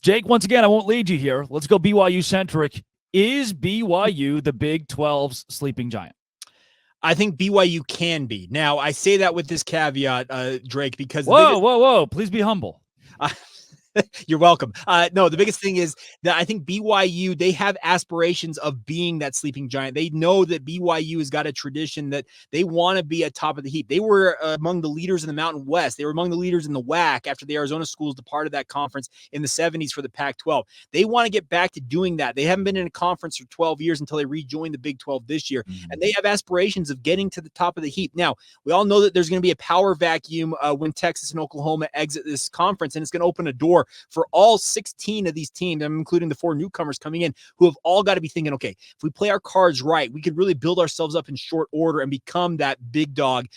Jake, once again, I won't lead you here. Let's go BYU-centric. Is BYU the Big 12's sleeping giant? I think BYU can be. Now, I say that with this caveat, Drake, because whoa. Please be humble. You're welcome. No, the biggest thing is that I think BYU, they have aspirations of being that sleeping giant. They know that BYU has got a tradition that they want to be at top of the heap. They were among the leaders in the Mountain West. They were among the leaders in the WAC after the Arizona schools departed that conference in the 70s for the Pac-12. They want to get back to doing that. They haven't been in a conference for 12 years until they rejoined the Big 12 this year. And they have aspirations of getting to the top of the heap. Now, we all know that there's going to be a power vacuum when Texas and Oklahoma exit this conference, and it's going to open a door for all 16 of these teams, including the 4 newcomers coming in, who have all got to be thinking, okay, if we play our cards right, we could really build ourselves up in short order and become that big dog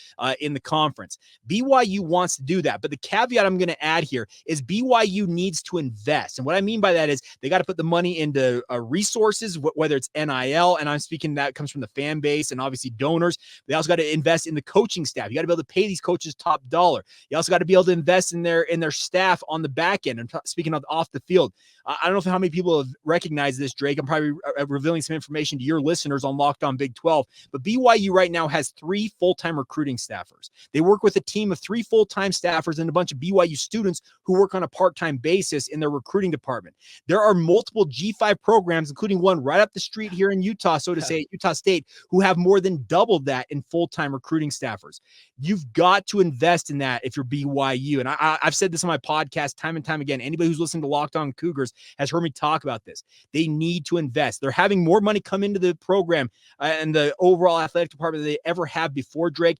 in the conference. BYU wants to do that, but the caveat I'm going to add here is BYU needs to invest. And what I mean by that is they got to put the money into resources, whether it's NIL, and I'm speaking that comes from the fan base and obviously donors. They also got to invest in the coaching staff. You got to be able to pay these coaches top dollar. You also got to be able to invest in their staff on the back end. And speaking of off the field, I don't know how many people have recognized this, Drake. I'm probably revealing some information to your listeners on Locked On Big 12, but BYU right now has 3 full-time recruiting staffers. They work with a team of 3 full-time staffers and a bunch of BYU students who work on a part-time basis in their recruiting department. There are multiple G5 programs, including one right up the street here in Utah, so to say, Utah State, who have more than doubled that in full-time recruiting staffers. You've got to invest in that if you're BYU. And I've said this on my podcast time and time again. Anybody who's listening to Locked On Cougars has heard me talk about this. They need to invest. They're having more money come into the program and the overall athletic department than they ever have before, Drake.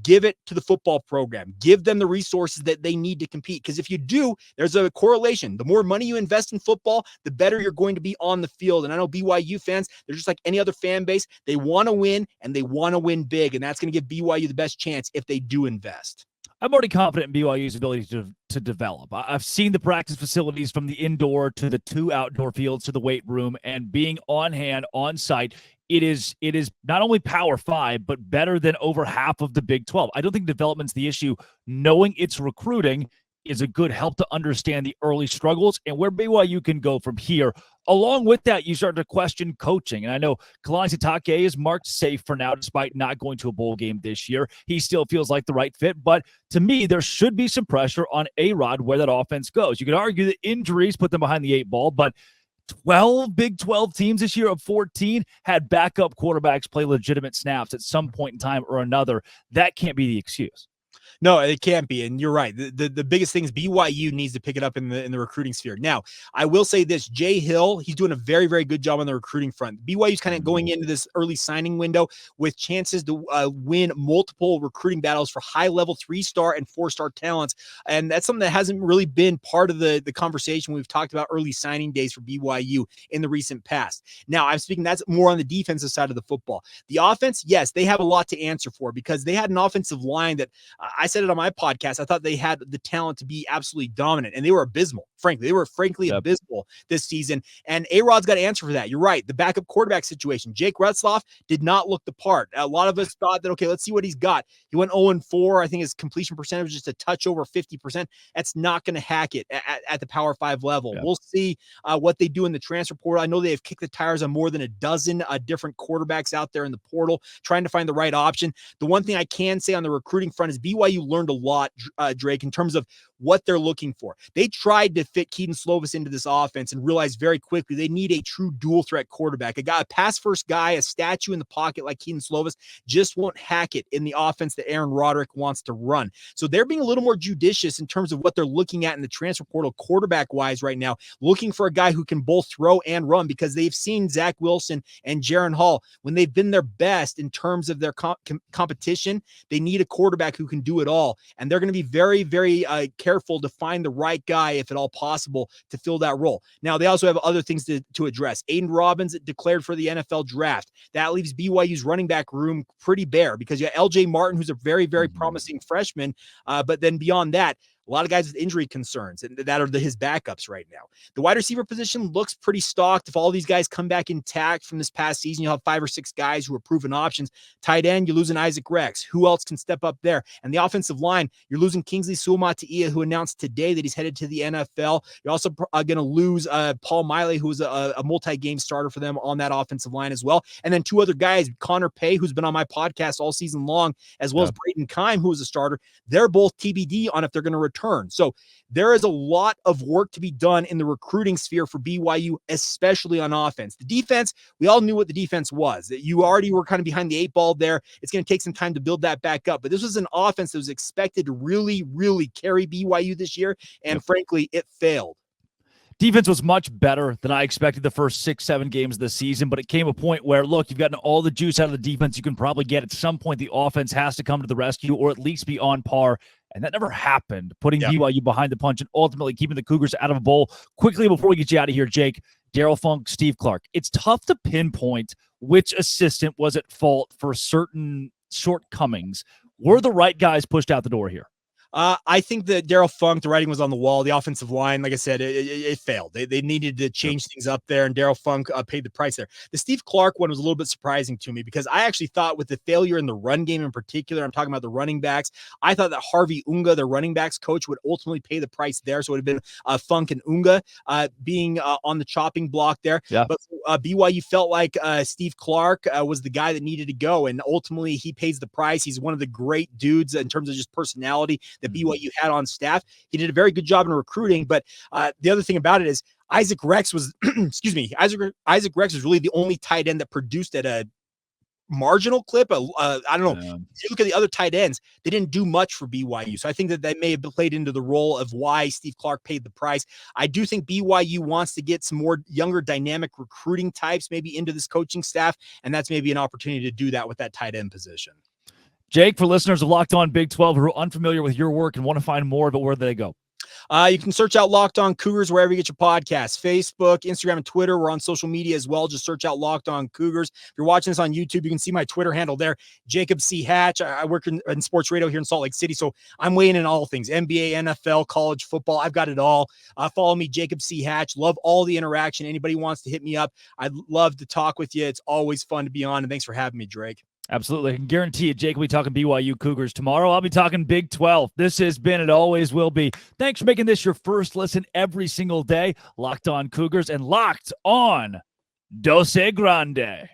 Give it to the football program. Give them the resources that they need to compete. Because if you do, there's a correlation. The more money you invest in football, the better you're going to be on the field. And I know BYU fans, they're just like any other fan base. They want to win, and they want to win big. And that's going to give BYU the best chance if they do invest. I'm already confident in BYU's ability to develop. I've seen the practice facilities from the indoor to the 2 outdoor fields to the weight room, and being on hand, on site, it is not only Power 5, but better than over half of the Big 12. I don't think development's the issue. Knowing it's recruiting is a good help to understand the early struggles and where BYU can go from here. Along with that, you start to question coaching. And I know Kalani Sitake is marked safe for now, despite not going to a bowl game this year. He still feels like the right fit. But to me, there should be some pressure on A-Rod where that offense goes. You could argue that injuries put them behind the 8 ball, but 12 Big 12 teams this year of 14 had backup quarterbacks play legitimate snaps at some point in time or another. That can't be the excuse. No, it can't be. And you're right. The biggest thing is BYU needs to pick it up in the recruiting sphere. Now, I will say this, Jay Hill, he's doing a very, very good job on the recruiting front. BYU's kind of going into this early signing window with chances to win multiple recruiting battles for high-level 3-star and 4-star talents. And that's something that hasn't really been part of the conversation we've talked about early signing days for BYU in the recent past. Now, I'm speaking that's more on the defensive side of the football. The offense, yes, they have a lot to answer for because they had an offensive line that I said it on my podcast. I thought they had the talent to be absolutely dominant, and they were abysmal. Frankly, they were abysmal this season. And A-Rod's got to answer for that. You're right. The backup quarterback situation. Jake Retzloff did not look the part. A lot of us thought that, okay, let's see what he's got. He went 0-4. I think his completion percentage was just a touch over 50%. That's not going to hack it at the Power 5 level. We'll see what they do in the transfer portal. I know they have kicked the tires on more than a dozen different quarterbacks out there in the portal, trying to find the right option. The one thing I can say on the recruiting front is BYU learned a lot, Drake, in terms of what they're looking for. They tried to fit Keaton Slovis into this offense and realized very quickly they need a true dual threat quarterback. A pass-first guy, a statue in the pocket like Keaton Slovis just won't hack it in the offense that Aaron Roderick wants to run. So they're being a little more judicious in terms of what they're looking at in the transfer portal quarterback-wise right now, looking for a guy who can both throw and run because they've seen Zach Wilson and Jaron Hall when they've been their best in terms of their competition. They need a quarterback who can do it all, and they're going to be very, very careful to find the right guy, if at all possible, to fill that role. Now, they also have other things to address. Aiden Robbins declared for the NFL draft. That leaves BYU's running back room pretty bare because you have LJ Martin, who's a very, very promising freshman. But then beyond that, a lot of guys with injury concerns, and that are his backups right now. The wide receiver position looks pretty stocked. If all these guys come back intact from this past season, you'll have 5 or 6 guys who are proven options. Tight end, you lose an Isaac Rex. Who else can step up there? And the offensive line, you're losing Kingsley Suamataia, who announced today that he's headed to the NFL. You're also going to lose Paul Miley, who was a multi-game starter for them on that offensive line as well. And then 2 other guys, Connor Pay, who's been on my podcast all season long, as well as Brayden Keim, who was a starter. They're both TBD on if they're going to return. So there is a lot of work to be done in the recruiting sphere for BYU, especially on offense. The defense, we all knew what the defense was. That you already were kind of behind the 8 ball there. It's going to take some time to build that back up. But this was an offense that was expected to really, really carry BYU this year. And frankly, it failed. Defense was much better than I expected the first 6-7 games of the season, but it came a point where, look, you've gotten all the juice out of the defense you can probably get. At some point, the offense has to come to the rescue or at least be on par, and that never happened, putting BYU behind the punch and ultimately keeping the Cougars out of a bowl. Quickly, before we get you out of here, Jake, Daryl Funk, Steve Clark. It's tough to pinpoint which assistant was at fault for certain shortcomings. Were the right guys pushed out the door here? I think that Daryl Funk, the writing was on the wall. The offensive line, like I said, it failed. They needed to change things up there, and Daryl Funk paid the price there. The Steve Clark one was a little bit surprising to me because I actually thought with the failure in the run game in particular, I'm talking about the running backs, I thought that Harvey Unga, the running backs coach, would ultimately pay the price there. So it would have been Funk and Unga being on the chopping block there. Yeah. But BYU felt like Steve Clark was the guy that needed to go, and ultimately he pays the price. He's one of the great dudes in terms of just personality that BYU had on staff. He did a very good job in recruiting, but the other thing about it is Isaac Rex was, Isaac Rex was really the only tight end that produced at a marginal clip. I don't know. If you look at the other tight ends, they didn't do much for BYU. So I think that may have played into the role of why Steve Clark paid the price. I do think BYU wants to get some more younger dynamic recruiting types maybe into this coaching staff, and that's maybe an opportunity to do that with that tight end position. Jake, for listeners of Locked On Big 12 who are unfamiliar with your work and want to find more, but where do they go? You can search out Locked On Cougars wherever you get your podcasts. Facebook, Instagram, and Twitter. We're on social media as well. Just search out Locked On Cougars. If you're watching this on YouTube, you can see my Twitter handle there, Jacob C. Hatch. I work in sports radio here in Salt Lake City, so I'm weighing in all things, NBA, NFL, college football. I've got it all. Follow me, Jacob C. Hatch. Love all the interaction. Anybody wants to hit me up, I'd love to talk with you. It's always fun to be on, and thanks for having me, Drake. Absolutely. I can guarantee you, Jake will be talking BYU Cougars tomorrow. I'll be talking Big 12. This has been, it always will be. Thanks for making this your first listen every single day. Locked On Cougars and Locked On Dose Grande.